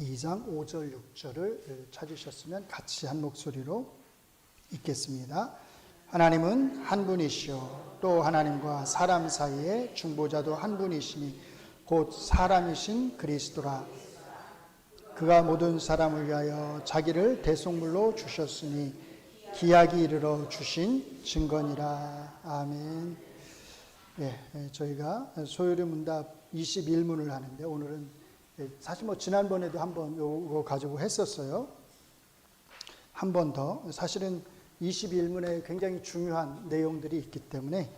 2장 5절 6절을 찾으셨으면 같이 한 목소리로 읽겠습니다. 하나님은 한 분이시요 또 하나님과 사람 사이의 중보자도 한 분이시니 곧 사람이신 그리스도라. 그가 모든 사람을 위하여 자기를 대속물로 주셨으니 기약이 이르러 주신 증거니라. 아멘. 저희가 소요리 문답 21문을 하는데 오늘은 사실 지난번에도 한번 이거 가지고 했었어요. 한 번 더. 사실은 21문에 굉장히 중요한 내용들이 있기 때문에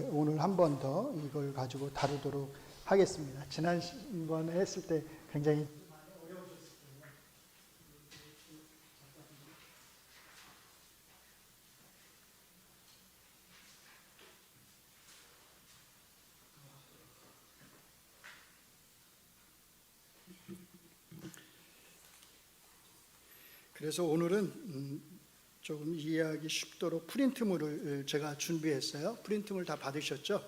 오늘 한 번 더 이걸 가지고 다루도록 하겠습니다. 지난번에 했을 때 굉장히 그래서 오늘은 조금 이해하기 쉽도록 프린트물을 제가 준비했어요. 프린트물 다 받으셨죠?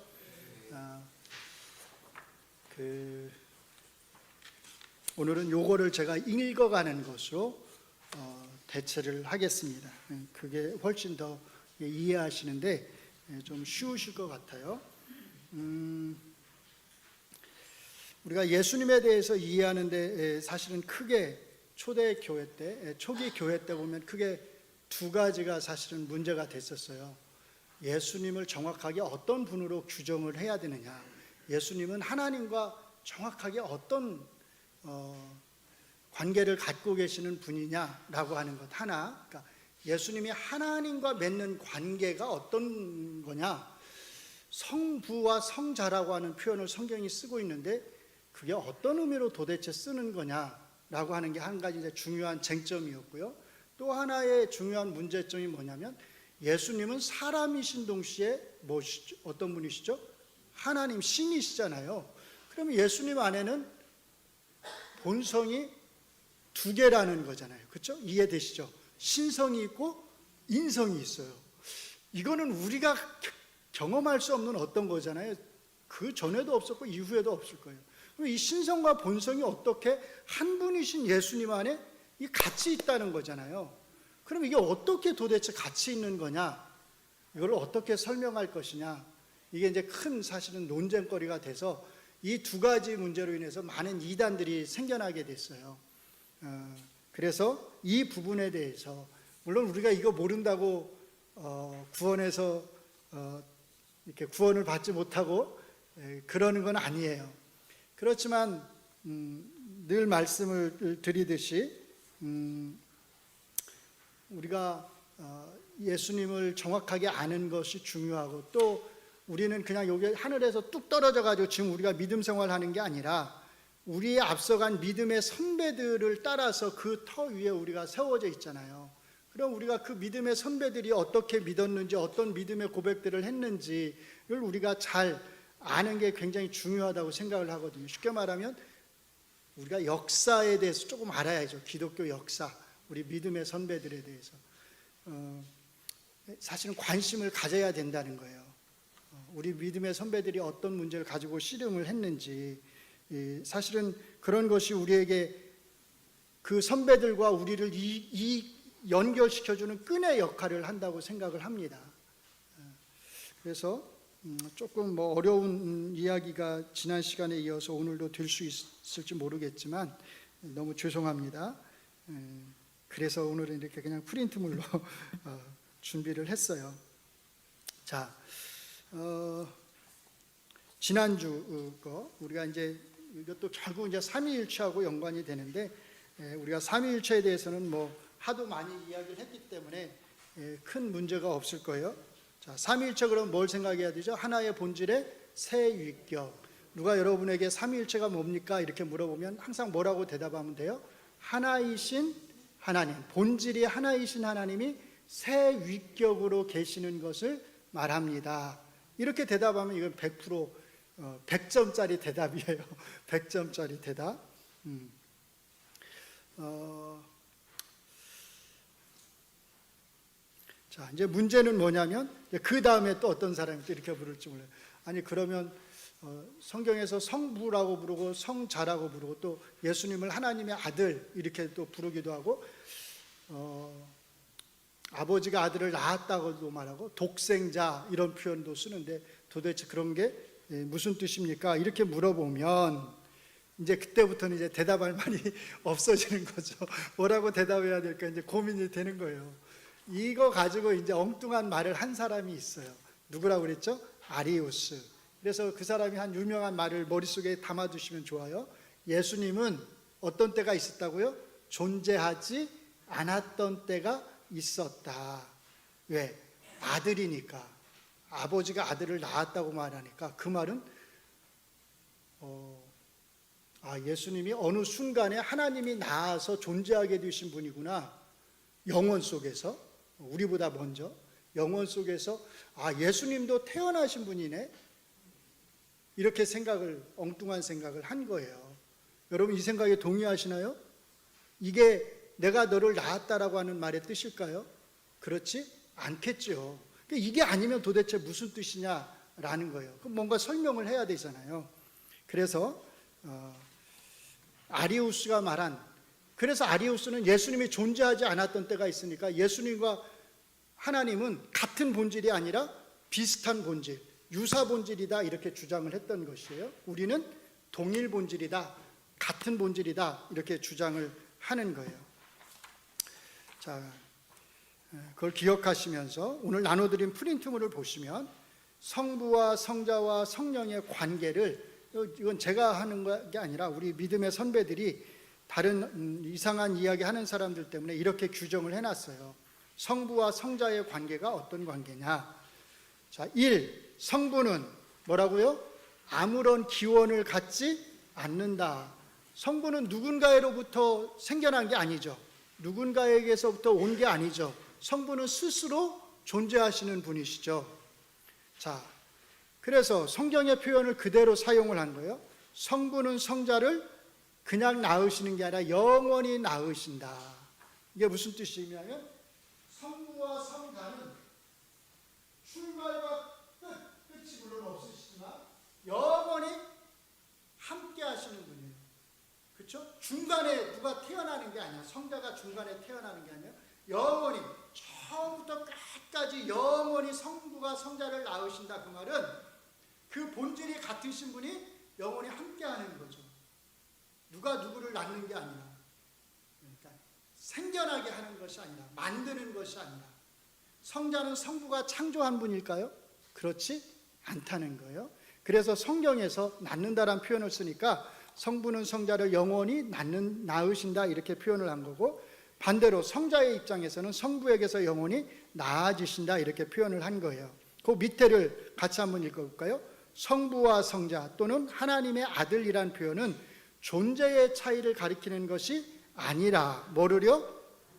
오늘은 요거를 제가 읽어가는 것으로 대체를 하겠습니다. 그게 훨씬 더 이해하시는데 좀 쉬우실 것 같아요. 우리가 예수님에 대해서 이해하는데 사실은 크게 초대 교회 때, 초기 교회 때 보면 크게 두 가지가 사실은 문제가 됐었어요. 예수님을 정확하게 어떤 분으로 규정을 해야 되느냐, 예수님은 하나님과 정확하게 어떤 관계를 갖고 계시는 분이냐라고 하는 것 하나. 그러니까 예수님이 하나님과 맺는 관계가 어떤 거냐, 성부와 성자라고 하는 표현을 성경이 쓰고 있는데 그게 어떤 의미로 도대체 쓰는 거냐 라고 하는 게 한 가지 이제 중요한 쟁점이었고요. 또 하나의 중요한 문제점이 뭐냐면 예수님은 사람이신 동시에 어떤 분이시죠? 하나님, 신이시잖아요. 그러면 예수님 안에는 본성이 두 개라는 거잖아요. 그렇죠? 이해되시죠? 신성이 있고 인성이 있어요. 이거는 우리가 경험할 수 없는 어떤 거잖아요. 그 전에도 없었고 이후에도 없을 거예요. 이 신성과 본성이 어떻게 한 분이신 예수님 안에 같이 있다는 거잖아요. 그럼 이게 어떻게 도대체 같이 있는 거냐? 이걸 어떻게 설명할 것이냐? 이게 이제 큰 사실은 논쟁거리가 돼서 이 두 가지 문제로 인해서 많은 이단들이 생겨나게 됐어요. 그래서 이 부분에 대해서 물론 우리가 이거 모른다고 구원에서 이렇게 구원을 받지 못하고 그러는 건 아니에요. 그렇지만 늘 말씀을 드리듯이 우리가 예수님을 정확하게 아는 것이 중요하고, 또 우리는 그냥 여기 하늘에서 뚝 떨어져 가지고 지금 우리가 믿음 생활하는 게 아니라 우리의 앞서간 믿음의 선배들을 따라서 그 터 위에 우리가 세워져 있잖아요. 그럼 우리가 그 믿음의 선배들이 어떻게 믿었는지, 어떤 믿음의 고백들을 했는지를 우리가 잘 아는 게 굉장히 중요하다고 생각을 하거든요. 쉽게 말하면 우리가 역사에 대해서 조금 알아야죠. 기독교 역사, 우리 믿음의 선배들에 대해서 사실은 관심을 가져야 된다는 거예요. 우리 믿음의 선배들이 어떤 문제를 가지고 씨름을 했는지, 사실은 그런 것이 우리에게 그 선배들과 우리를 연결시켜주는 끈의 역할을 한다고 생각을 합니다. 그래서 조금 어려운 이야기가 지난 시간에 이어서 오늘도 될 수 있을지 모르겠지만 너무 죄송합니다. 그래서 오늘은 이렇게 그냥 프린트물로 준비를 했어요. 자, 지난주 거 우리가 이제 이것도 결국 이제 삼위일체하고 연관이 되는데, 우리가 삼위일체에 대해서는 하도 많이 이야기를 했기 때문에 큰 문제가 없을 거예요. 자, 삼위일체 그럼 뭘 생각해야 되죠? 하나의 본질의 세위격. 누가 여러분에게 삼위일체가 뭡니까? 이렇게 물어보면 항상 뭐라고 대답하면 돼요? 하나이신 하나님, 본질이 하나이신 하나님이 세위격으로 계시는 것을 말합니다. 이렇게 대답하면 이건 100% 100점짜리 대답이에요. 100점짜리 대답. 자, 이제 문제는 뭐냐면 그 다음에 또 어떤 사람이 또 이렇게 물을지 몰라요. 아니 그러면 성경에서 성부라고 부르고 성자라고 부르고 또 예수님을 하나님의 아들 이렇게 또 부르기도 하고 아버지가 아들을 낳았다고도 말하고 독생자 이런 표현도 쓰는데 도대체 그런 게 무슨 뜻입니까? 이렇게 물어보면 이제 그때부터는 이제 대답할 말이 없어지는 거죠. 뭐라고 대답해야 될까 이제 고민이 되는 거예요. 이거 가지고 이제 엉뚱한 말을 한 사람이 있어요. 누구라고 그랬죠? 아리우스. 그래서 그 사람이 한 유명한 말을 머릿속에 담아두시면 좋아요. 예수님은 어떤 때가 있었다고요? 존재하지 않았던 때가 있었다. 왜? 아들이니까. 아버지가 아들을 낳았다고 말하니까 그 말은 예수님이 어느 순간에 하나님이 낳아서 존재하게 되신 분이구나. 영원 속에서 우리보다 먼저 영원 속에서 예수님도 태어나신 분이네. 이렇게 엉뚱한 생각을 한 거예요. 여러분 이 생각에 동의하시나요? 이게 내가 너를 낳았다라고 하는 말의 뜻일까요? 그렇지 않겠죠. 이게 아니면 도대체 무슨 뜻이냐라는 거예요. 그럼 뭔가 설명을 해야 되잖아요. 그래서 아리우스가 말한, 그래서 아리우스는 예수님이 존재하지 않았던 때가 있으니까 예수님과 하나님은 같은 본질이 아니라 비슷한 본질, 유사 본질이다 이렇게 주장을 했던 것이에요. 우리는 동일 본질이다, 같은 본질이다 이렇게 주장을 하는 거예요. 자, 그걸 기억하시면서 오늘 나눠드린 프린트물을 보시면 성부와 성자와 성령의 관계를, 이건 제가 하는 게 아니라 우리 믿음의 선배들이 다른 이상한 이야기 하는 사람들 때문에 이렇게 규정을 해놨어요. 성부와 성자의 관계가 어떤 관계냐? 자, 1. 성부는 뭐라고요? 아무런 기원을 갖지 않는다. 성부는 누군가로부터 생겨난 게 아니죠. 누군가에게서부터 온 게 아니죠. 성부는 스스로 존재하시는 분이시죠. 자, 그래서 성경의 표현을 그대로 사용을 한 거예요. 성부는 성자를 그냥 낳으시는 게 아니라 영원히 낳으신다. 이게 무슨 뜻이냐면 성부와 성자는 출발과 끝이 물론 없으시지만 영원히 함께 하시는 분이에요. 그렇죠? 중간에 누가 태어나는 게 아니야. 성자가 중간에 태어나는 게 아니야. 영원히 처음부터 끝까지 영원히 성부가 성자를 낳으신다. 그 말은 그 본질이 같으신 분이 영원히 함께 하는 거죠. 누가 누구를 낳는 게 아니라, 그러니까 생겨나게 하는 것이 아니라, 만드는 것이 아니라. 성자는 성부가 창조한 분일까요? 그렇지 않다는 거예요. 그래서 성경에서 낳는다라는 표현을 쓰니까 성부는 성자를 영원히 낳으신다 이렇게 표현을 한 거고, 반대로 성자의 입장에서는 성부에게서 영원히 낳아지신다 이렇게 표현을 한 거예요. 그 밑에를 같이 한번 읽어볼까요? 성부와 성자 또는 하나님의 아들이란 표현은 존재의 차이를 가리키는 것이 아니라 뭐를요?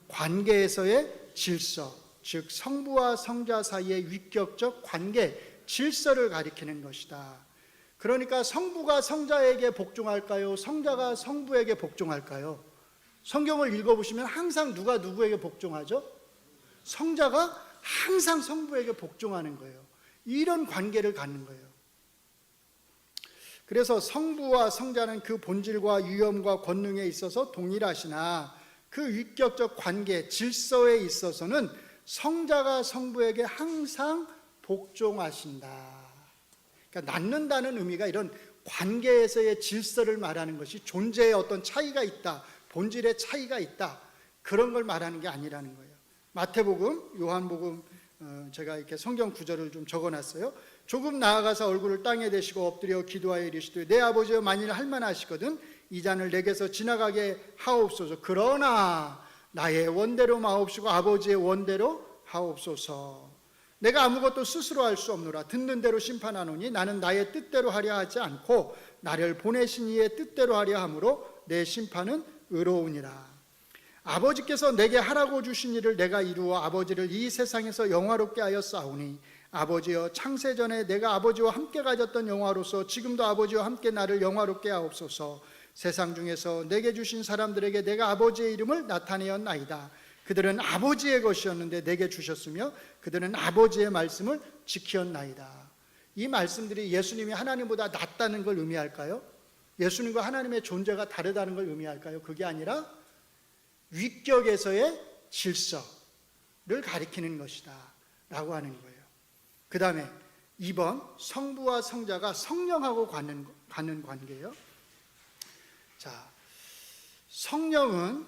관계에서의 질서, 즉 성부와 성자 사이의 위격적 관계, 질서를 가리키는 것이다. 그러니까 성부가 성자에게 복종할까요? 성자가 성부에게 복종할까요? 성경을 읽어보시면 항상 누가 누구에게 복종하죠? 성자가 항상 성부에게 복종하는 거예요. 이런 관계를 갖는 거예요. 그래서 성부와 성자는 그 본질과 위엄과 권능에 있어서 동일하시나 그 위격적 관계, 질서에 있어서는 성자가 성부에게 항상 복종하신다. 그러니까 낳는다는 의미가 이런 관계에서의 질서를 말하는 것이 존재의 어떤 차이가 있다, 본질의 차이가 있다, 그런 걸 말하는 게 아니라는 거예요. 마태복음, 요한복음 제가 이렇게 성경 구절을 좀 적어놨어요. 조금 나아가서 얼굴을 땅에 대시고 엎드려 기도하여 이르시되 내 아버지여 만일 할만하시거든 이 잔을 내게서 지나가게 하옵소서. 그러나 나의 원대로 마옵시고 아버지의 원대로 하옵소서. 내가 아무것도 스스로 할 수 없노라. 듣는 대로 심판하노니 나는 나의 뜻대로 하려 하지 않고 나를 보내신 이의 뜻대로 하려 함으로 내 심판은 의로우니라. 아버지께서 내게 하라고 주신 일을 내가 이루어 아버지를 이 세상에서 영화롭게 하여 싸우니 아버지여 창세전에 내가 아버지와 함께 가졌던 영화로서 지금도 아버지와 함께 나를 영화롭게 하옵소서. 세상 중에서 내게 주신 사람들에게 내가 아버지의 이름을 나타내었나이다. 그들은 아버지의 것이었는데 내게 주셨으며 그들은 아버지의 말씀을 지켰나이다. 이 말씀들이 예수님이 하나님보다 낫다는 걸 의미할까요? 예수님과 하나님의 존재가 다르다는 걸 의미할까요? 그게 아니라 위격에서의 질서를 가리키는 것이다 라고 하는 거예요. 그 다음에 2번, 성부와 성자가 성령하고 갖는 관계예요. 자, 성령은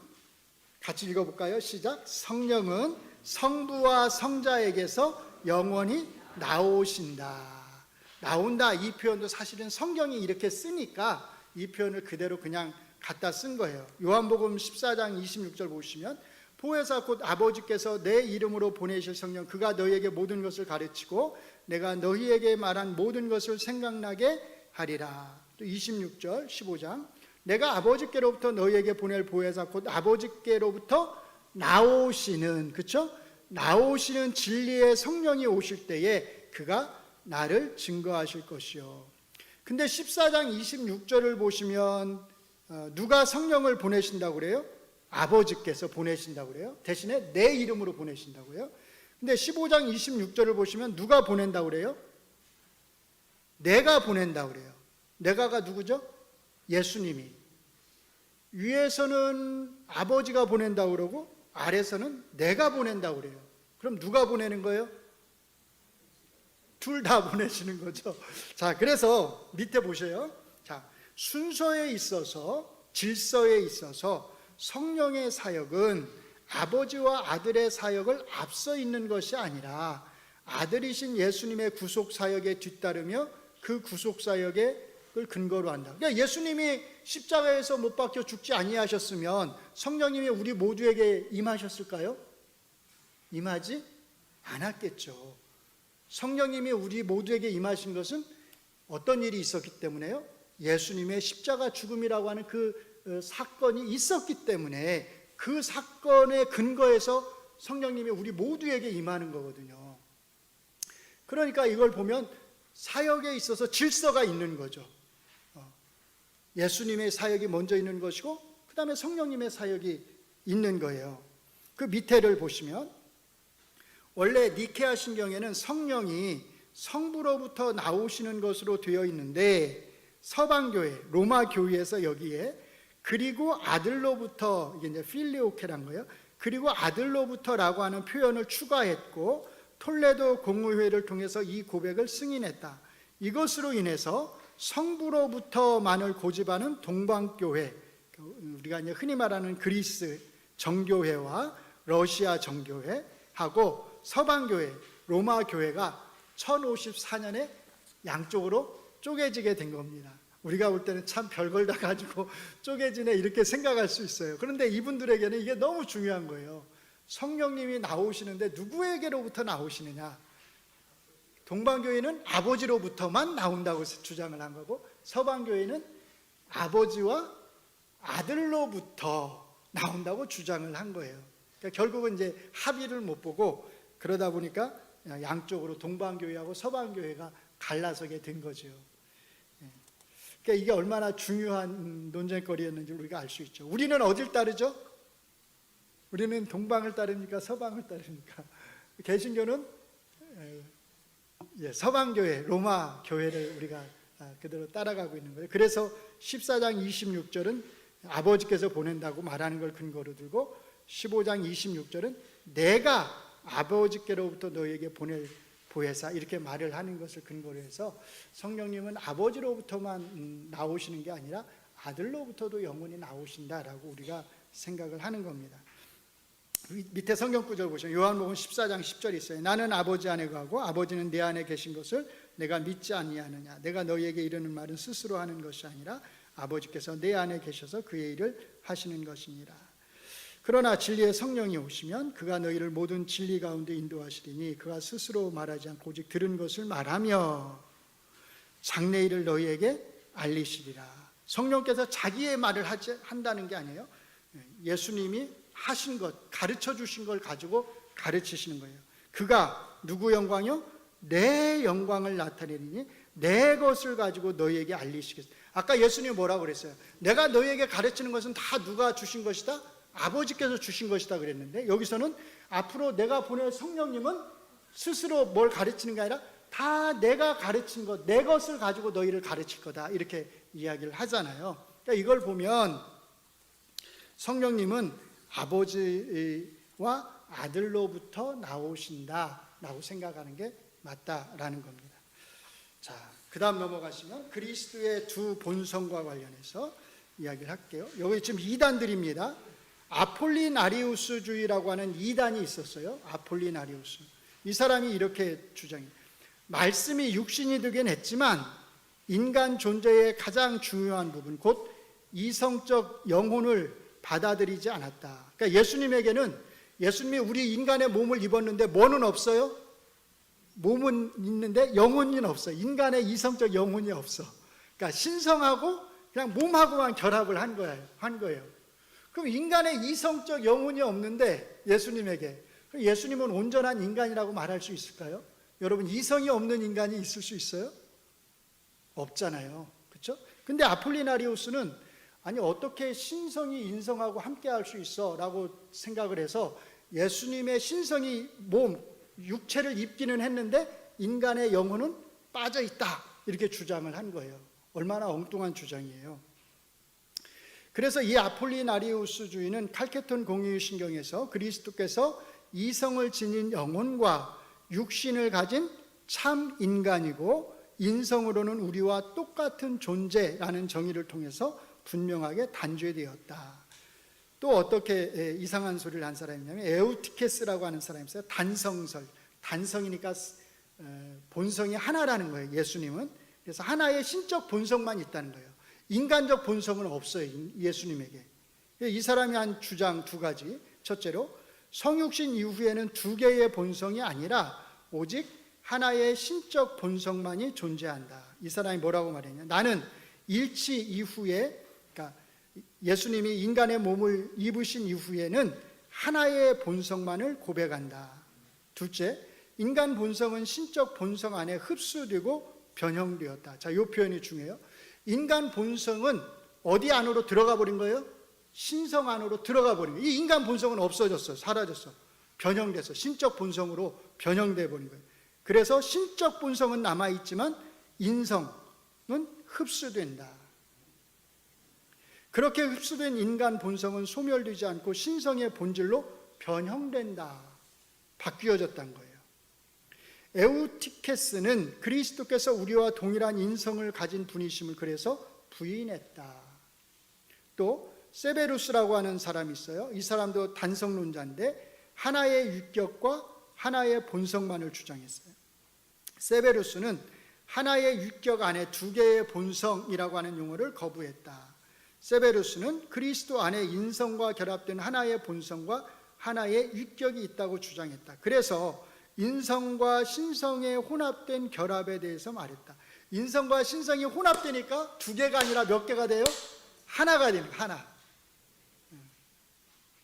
같이 읽어볼까요? 시작. 성령은 성부와 성자에게서 영원히 나오신다. 나온다, 이 표현도 사실은 성경이 이렇게 쓰니까 이 표현을 그대로 그냥 갖다 쓴 거예요. 요한복음 14장 26절 보시면 보혜사 곧 아버지께서 내 이름으로 보내실 성령 그가 너희에게 모든 것을 가르치고 내가 너희에게 말한 모든 것을 생각나게 하리라. 또 26절 15장 내가 아버지께로부터 너희에게 보낼 보혜사 곧 아버지께로부터 나오시는, 그렇죠? 나오시는 진리의 성령이 오실 때에 그가 나를 증거하실 것이요. 근데 14장 26절을 보시면 누가 성령을 보내신다고 그래요? 아버지께서 보내신다고 그래요. 대신에 내 이름으로 보내신다고 해요. 근데 15장 26절을 보시면 누가 보낸다고 그래요? 내가 보낸다고 그래요. 내가가 누구죠? 예수님이. 위에서는 아버지가 보낸다고 그러고 아래서는 내가 보낸다고 그래요. 그럼 누가 보내는 거예요? 둘 다 보내시는 거죠. 자, 그래서 밑에 보세요. 자, 순서에 있어서, 질서에 있어서 성령의 사역은 아버지와 아들의 사역을 앞서 있는 것이 아니라 아들이신 예수님의 구속 사역에 뒤따르며 그 구속 사역을 근거로 한다. 그러니까 예수님이 십자가에서 못 박혀 죽지 아니하셨으면 성령님이 우리 모두에게 임하셨을까요? 임하지 않았겠죠. 성령님이 우리 모두에게 임하신 것은 어떤 일이 있었기 때문에요? 예수님의 십자가 죽음이라고 하는 그 사건이 있었기 때문에 그 사건의 근거에서 성령님이 우리 모두에게 임하는 거거든요. 그러니까 이걸 보면 사역에 있어서 질서가 있는 거죠. 예수님의 사역이 먼저 있는 것이고 그 다음에 성령님의 사역이 있는 거예요. 그 밑에를 보시면 원래 니케아 신경에는 성령이 성부로부터 나오시는 것으로 되어 있는데 서방교회, 로마 교회에서 여기에 그리고 아들로부터, 이게 이제 필리오케란 거예요. 그리고 아들로부터라고 하는 표현을 추가했고 톨레도 공의회를 통해서 이 고백을 승인했다. 이것으로 인해서 성부로부터만을 고집하는 동방교회, 우리가 이제 흔히 말하는 그리스 정교회와 러시아 정교회하고 서방교회, 로마 교회가 1054년에 양쪽으로 쪼개지게 된 겁니다. 우리가 볼 때는 참 별걸 다 가지고 쪼개지네 이렇게 생각할 수 있어요. 그런데 이분들에게는 이게 너무 중요한 거예요. 성령님이 나오시는데 누구에게로부터 나오시느냐? 동방교회는 아버지로부터만 나온다고 주장을 한 거고 서방교회는 아버지와 아들로부터 나온다고 주장을 한 거예요. 그러니까 결국은 이제 합의를 못 보고 그러다 보니까 양쪽으로 동방교회하고 서방교회가 갈라서게 된 거죠. 그러니까 이게 얼마나 중요한 논쟁거리였는지 우리가 알 수 있죠. 우리는 어딜 따르죠? 우리는 동방을 따릅니까? 서방을 따릅니까? 개신교는 서방교회, 로마 교회를 우리가 그대로 따라가고 있는 거예요. 그래서 14장 26절은 아버지께서 보낸다고 말하는 걸 근거로 들고 15장 26절은 내가 아버지께로부터 너희에게 보낼 보혜사 이렇게 말을 하는 것을 근거로 해서 성령님은 아버지로부터만 나오시는 게 아니라 아들로부터도 영원히 나오신다라고 우리가 생각을 하는 겁니다. 밑에 성경 구절 보시면 요한복음 14장 10절이 있어요. 나는 아버지 안에 가고 아버지는 내 안에 계신 것을 내가 믿지 아니하느냐. 내가 너희에게 이르는 말은 스스로 하는 것이 아니라 아버지께서 내 안에 계셔서 그의 일을 하시는 것이니라. 그러나 진리의 성령이 오시면 그가 너희를 모든 진리 가운데 인도하시리니 그가 스스로 말하지 않고 오직 들은 것을 말하며 장래일을 너희에게 알리시리라. 성령께서 자기의 말을 한다는 게 아니에요. 예수님이 하신 것, 가르쳐 주신 걸 가지고 가르치시는 거예요. 그가 누구 영광이요? 내 영광을 나타내리니 내 것을 가지고 너희에게 알리시겠습니다. 아까 예수님이 뭐라고 그랬어요? 내가 너희에게 가르치는 것은 다 누가 주신 것이다? 아버지께서 주신 것이다 그랬는데 여기서는 앞으로 내가 보낼 성령님은 스스로 뭘 가르치는 게 아니라 다 내가 가르친 것, 내 것을 가지고 너희를 가르칠 거다, 이렇게 이야기를 하잖아요. 그러니까 이걸 보면 성령님은 아버지와 아들로부터 나오신다라고 생각하는 게 맞다라는 겁니다. 자, 그 다음 넘어가시면 그리스도의 두 본성과 관련해서 이야기를 할게요. 여기 지금 2단들입니다. 아폴리나리우스주의라고 하는 2단이 있었어요. 아폴리나리우스. 이 사람이 이렇게 주장해요. 말씀이 육신이 되긴 했지만 인간 존재의 가장 중요한 부분, 곧 이성적 영혼을 받아들이지 않았다. 그러니까 예수님이 우리 인간의 몸을 입었는데 뭐는 없어요? 몸은 있는데 영혼은 없어요. 인간의 이성적 영혼이 없어. 그러니까 신성하고 그냥 몸하고만 결합을 한 거예요. 그럼 인간의 이성적 영혼이 없는데 예수님에게, 예수님은 온전한 인간이라고 말할 수 있을까요? 여러분, 이성이 없는 인간이 있을 수 있어요? 없잖아요. 그렇죠? 근데 아폴리나리우스는 아니 어떻게 신성이 인성하고 함께 할 수 있어? 라고 생각을 해서 예수님의 신성이 육체를 입기는 했는데 인간의 영혼은 빠져 있다, 이렇게 주장을 한 거예요. 얼마나 엉뚱한 주장이에요. 그래서 이 아폴리나리우스주의는 칼케톤 공유신경에서 그리스도께서 이성을 지닌 영혼과 육신을 가진 참 인간이고 인성으로는 우리와 똑같은 존재라는 정의를 통해서 분명하게 단죄되었다. 또 어떻게 이상한 소리를 한 사람이 있냐면 에우티케스라고 하는 사람이 있어요. 단성설, 단성이니까 본성이 하나라는 거예요, 예수님은. 그래서 하나의 신적 본성만 있다는 거예요. 인간적 본성은 없어요, 예수님에게. 이 사람이 한 주장 두 가지. 첫째로, 성육신 이후에는 두 개의 본성이 아니라 오직 하나의 신적 본성만이 존재한다. 이 사람이 뭐라고 말했냐? 나는 일치 이후에, 그러니까 예수님이 인간의 몸을 입으신 이후에는 하나의 본성만을 고백한다. 둘째, 인간 본성은 신적 본성 안에 흡수되고 변형되었다. 자, 이 표현이 중요해요. 인간 본성은 어디 안으로 들어가 버린 거예요? 신성 안으로 들어가 버린 거예요. 이 인간 본성은 없어졌어, 사라졌어, 변형돼서 신적 본성으로 변형돼 버린 거예요. 그래서 신적 본성은 남아있지만 인성은 흡수된다. 그렇게 흡수된 인간 본성은 소멸되지 않고 신성의 본질로 변형된다, 바뀌어졌다는 거예요. 에우티케스는 그리스도께서 우리와 동일한 인성을 가진 분이심을 그래서 부인했다. 또 세베루스라고 하는 사람이 있어요. 이 사람도 단성론자인데 하나의 유격과 하나의 본성만을 주장했어요. 세베루스는 하나의 유격 안에 두 개의 본성이라고 하는 용어를 거부했다. 세베루스는 그리스도 안에 인성과 결합된 하나의 본성과 하나의 유격이 있다고 주장했다. 그래서 인성과 신성의 혼합된 결합에 대해서 말했다. 인성과 신성이 혼합되니까 두 개가 아니라 몇 개가 돼요? 하나가 됩니다. 하나.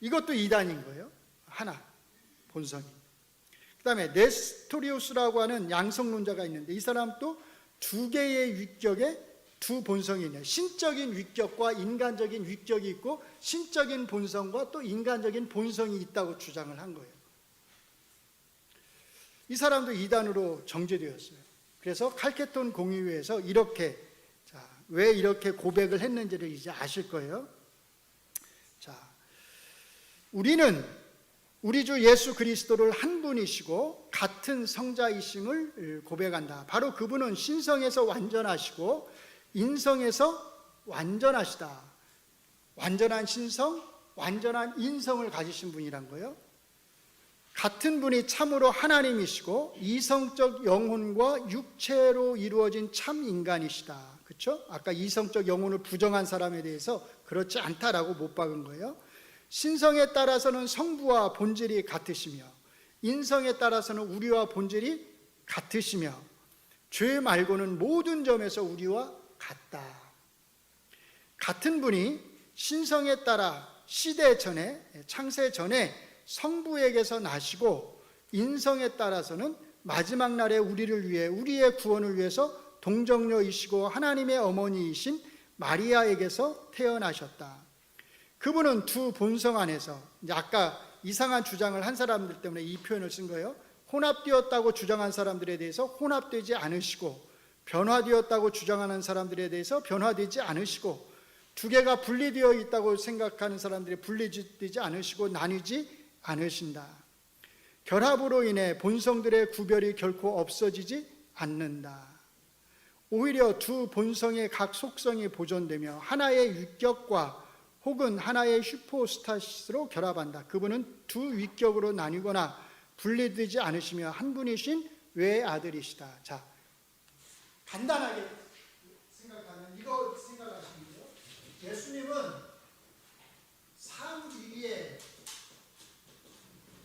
이것도 이단인 거예요. 하나, 본성이. 그 다음에 네스토리우스라고 하는 양성론자가 있는데 이 사람도 두 개의 위격에 두 본성이 있네요. 신적인 위격과 인간적인 위격이 있고 신적인 본성과 또 인간적인 본성이 있다고 주장을 한 거예요. 이 사람도 이단으로 정죄되었어요. 그래서 칼케톤 공의회에서 이렇게, 왜 이렇게 고백을 했는지를 이제 아실 거예요. 자, 우리는 우리 주 예수 그리스도를 한 분이시고 같은 성자이심을 고백한다. 바로 그분은 신성에서 완전하시고 인성에서 완전하시다. 완전한 신성, 완전한 인성을 가지신 분이란 거예요. 같은 분이 참으로 하나님이시고 이성적 영혼과 육체로 이루어진 참 인간이시다. 그렇죠? 아까 이성적 영혼을 부정한 사람에 대해서 그렇지 않다라고 못 박은 거예요. 신성에 따라서는 성부와 본질이 같으시며 인성에 따라서는 우리와 본질이 같으시며 죄 말고는 모든 점에서 우리와 같다. 같은 분이 신성에 따라 시대 전에, 창세 전에 성부에게서 나시고 인성에 따라서는 마지막 날에 우리를 위해, 우리의 구원을 위해서 동정녀이시고 하나님의 어머니이신 마리아에게서 태어나셨다. 그분은 두 본성 안에서, 이제 아까 이상한 주장을 한 사람들 때문에 이 표현을 쓴 거예요. 혼합되었다고 주장한 사람들에 대해서 혼합되지 않으시고, 변화되었다고 주장하는 사람들에 대해서 변화되지 않으시고, 두 개가 분리되어 있다고 생각하는 사람들이 분리되지 않으시고 나뉘지 않으신다. 결합으로 인해 본성들의 구별이 결코 없어지지 않는다. 오히려 두 본성의 각 속성이 보존되며 하나의 위격과 혹은 하나의 슈퍼스타시스로 결합한다. 그분은 두 위격으로 나뉘거나 분리되지 않으시며 한 분이신 외아들이시다. 자, 간단하게 생각하면 이거 생각하시면 돼요. 예수님은 상위위에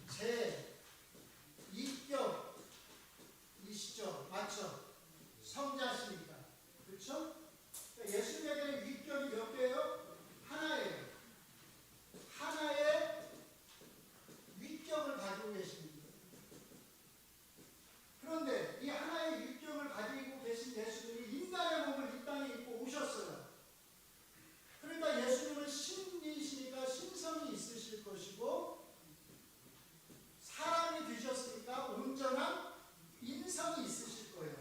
제 2격이시죠. 맞죠? 성자시니까. 그렇죠? 예수님에게는 위격이 몇 개예요? 하나예요. 하나의 위격을 가지고 계십니다. 그런데 이 하나의 위격을 가지고 계신 예수님이 인간의 몸을 이 땅에 입고 오셨어요. 그러니까 예수님은 신이시니까 신성이 있으실 것이고, 사람이 되셨으니까 온전한 인성이 있으실 거예요.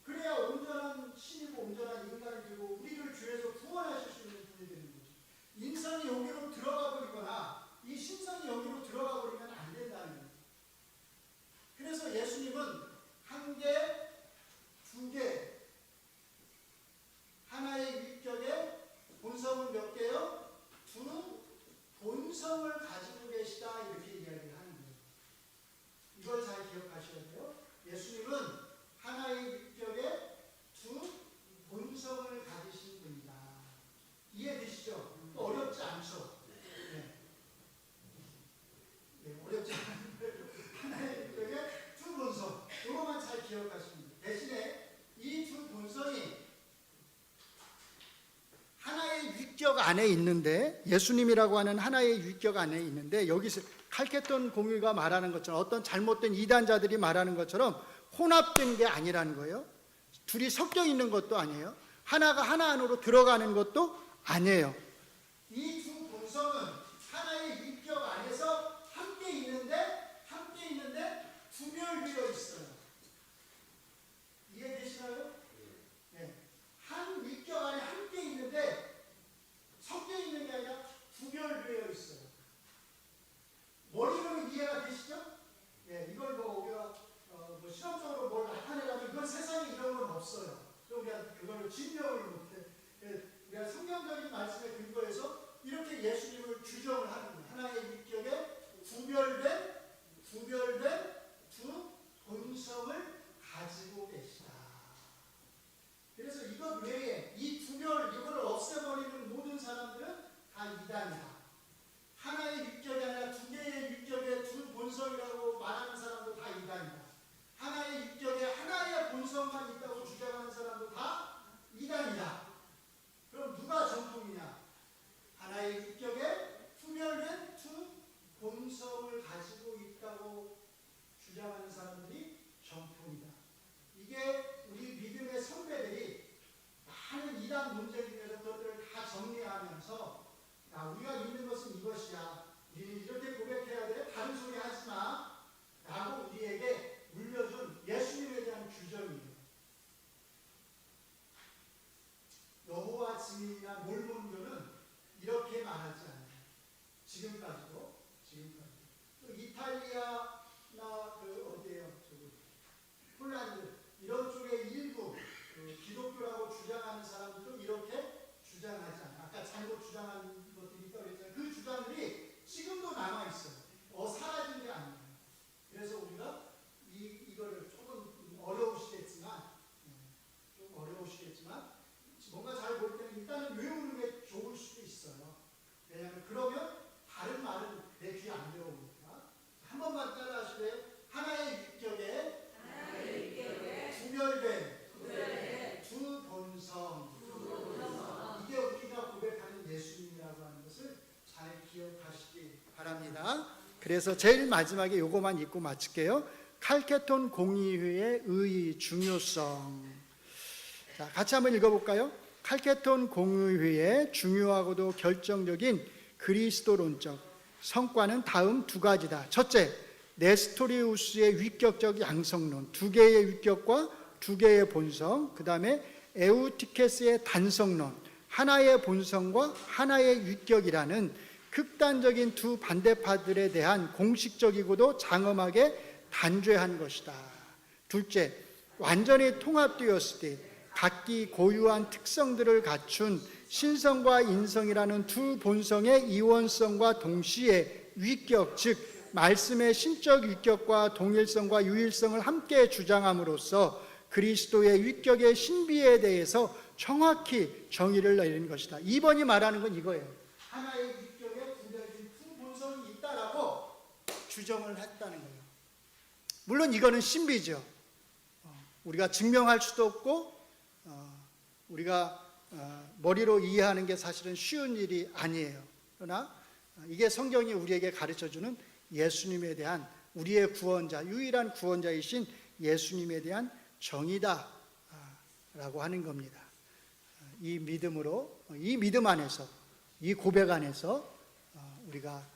그래야 온전한 신이고 온전한 인간이 되고 우리를 죄에서 구원하실 수 있는 분이 되는 거죠. 인성이 여기로 들어가 버리거나 이 신성이 여기로 들어가 버리면 안 된다는 거예요. 그래서 예수님은 한 개, 두 개, 하나의 위격에 본성은 몇 개요? 두 본성을 가지고 계시다, 이렇게 이야기를 하는 거예요. 이걸 잘 기억하셔야 돼요. 예수님은 하나의 위격에 두 본성을 가지신 분이다. 이해되시죠? 또 어렵지 않죠? 네. 네, 어렵지 않은데 하나의 위격에 두 본성, 이거만 잘 기억하시면 돼요. 대신에 이 두 본성이 하나의 위격 안에 있는데, 예수님이라고 하는 하나의 위격 안에 있는데, 여기서 칼케톤 공유가 말하는 것처럼, 어떤 잘못된 이단자들이 말하는 것처럼 혼합된 게 아니라는 거예요. 둘이 섞여 있는 것도 아니에요. 하나가 하나 안으로 들어가는 것도 아니에요. 이 두 본성은 하나의 위격 안에서 함께 있는데 구별되어 있어요. 이해되시나요? 네. 한 위격 안에 함께 있는데 섞여 있는 게 아니라 구별되어 있어요. 머리로는 이해가 되시죠? 네, 이걸 우리가 실험적으로 뭘 나타내려면 이건 세상에 이런 건 없어요. 우리가 그걸로 증명을 못해. 우리가 성경적인 말씀에 근거해서 이렇게 예수님을 규정을 하는 거예요. 하나의 위격에 구별된 두 본성을 가지고 계시다. 그래서 이것 외에 이 이걸 없애버리는 모든 사람들은 다 이단이다. 하나의 위격이 아니라 두 개의 위격에 두 본성이라고 말하는 사람도 다 이단이다. 하나의 위격에 하나의 본성만 있다고 주장하는 사람도 다 이단이다. 그럼 누가 정통이냐? 하나의 위격에 구별된 두 본성을 가지고 있다고 주장하는 사람들이 정통이다. 이게 우리 믿음의 선배들이 많은 이단 문제 중에서 그것들을 다 정리하면서, 우리가 믿는 것은 이것이야, 우리는 이렇게 고백해야 돼, 다른 소리 하지 마 라고 우리에게 물려준 예수님에 대한 규정이에요. 여호와 증인이나 몰몬교는 이렇게 말하지 않아요. 지금까지도. 또 이탈리아나 어디예요? 폴란드 이런 쪽의 일부 기독교라고 주장하는 사람들도 이렇게 주장하지 않아요. 아까 잘못 주장한 것들이 있다고 했잖아요. 그 주장들이 지금도 남아있어요. 사라진 게 아니에요. 그래서 우리가 이거를 조금 어려우시겠지만 뭔가 잘 볼 때는 일단은 외우는 게 좋을 수도 있어요. 왜냐하면 그러면 다른 말은 내 귀에 안 들어오니까. 한 번만 따라하실래요? 하나의 위격에 구별된 두 본성. 이게 우리가 고백하는 예수님이라고 하는 것을 잘 기억하시기 바랍니다. 그래서 제일 마지막에 이거만 읽고 마칠게요. 칼케톤 공의회의 의의 중요성. 자, 같이 한번 읽어볼까요? 칼케톤 공의회의 중요하고도 결정적인 그리스도론적 성과는 다음 두 가지다. 첫째, 네스토리우스의 위격적 양성론, 두 개의 위격과 두 개의 본성, 그 다음에 에우티케스의 단성론, 하나의 본성과 하나의 위격이라는 극단적인 두 반대파들에 대한 공식적이고도 장엄하게 단죄한 것이다. 둘째, 완전히 통합되었을 때 각기 고유한 특성들을 갖춘 신성과 인성이라는 두 본성의 이원성과 동시에 위격, 즉 말씀의 신적 위격과 동일성과 유일성을 함께 주장함으로써 그리스도의 위격의 신비에 대해서 정확히 정의를 내리는 것이다. 2번이 말하는 건 이거예요. 하나의 위격에 구별된 두 본성이 있다라고 주장을 했다는 거예요. 물론 이거는 신비죠. 우리가 증명할 수도 없고 우리가 머리로 이해하는 게 사실은 쉬운 일이 아니에요. 그러나 이게 성경이 우리에게 가르쳐주는 예수님에 대한 우리의 구원자, 유일한 구원자이신 예수님에 대한 정의다 라고 하는 겁니다. 이 믿음으로, 이 믿음 안에서, 이 고백 안에서 우리가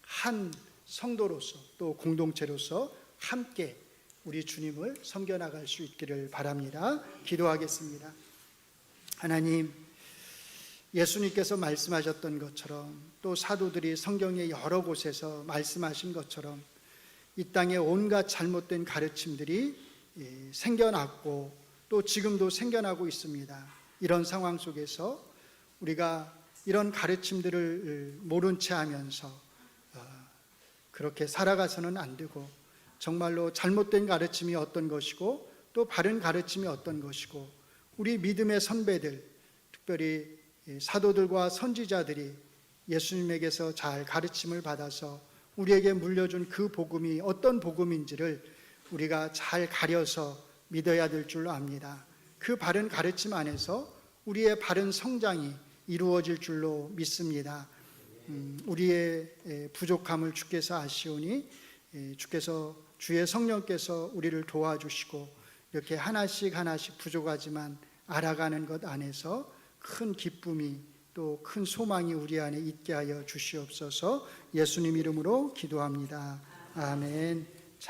한 성도로서 또 공동체로서 함께 우리 주님을 섬겨나갈 수 있기를 바랍니다. 기도하겠습니다. 하나님, 예수님께서 말씀하셨던 것처럼 또 사도들이 성경의 여러 곳에서 말씀하신 것처럼 이 땅에 온갖 잘못된 가르침들이 생겨났고 또 지금도 생겨나고 있습니다. 이런 상황 속에서 우리가 이런 가르침들을 모른 채 하면서 그렇게 살아가서는 안 되고 정말로 잘못된 가르침이 어떤 것이고 또 바른 가르침이 어떤 것이고 우리 믿음의 선배들, 특별히 사도들과 선지자들이 예수님에게서 잘 가르침을 받아서 우리에게 물려준 그 복음이 어떤 복음인지를 우리가 잘 가려서 믿어야 될 줄로 압니다. 그 바른 가르침 안에서 우리의 바른 성장이 이루어질 줄로 믿습니다. 우리의 부족함을 주께서 아시오니 주께서 주의 성령께서 우리를 도와주시고 이렇게 하나씩 하나씩 부족하지만 알아가는 것 안에서 큰 기쁨이 또 큰 소망이 우리 안에 있게 하여 주시옵소서. 예수님 이름으로 기도합니다. 아멘.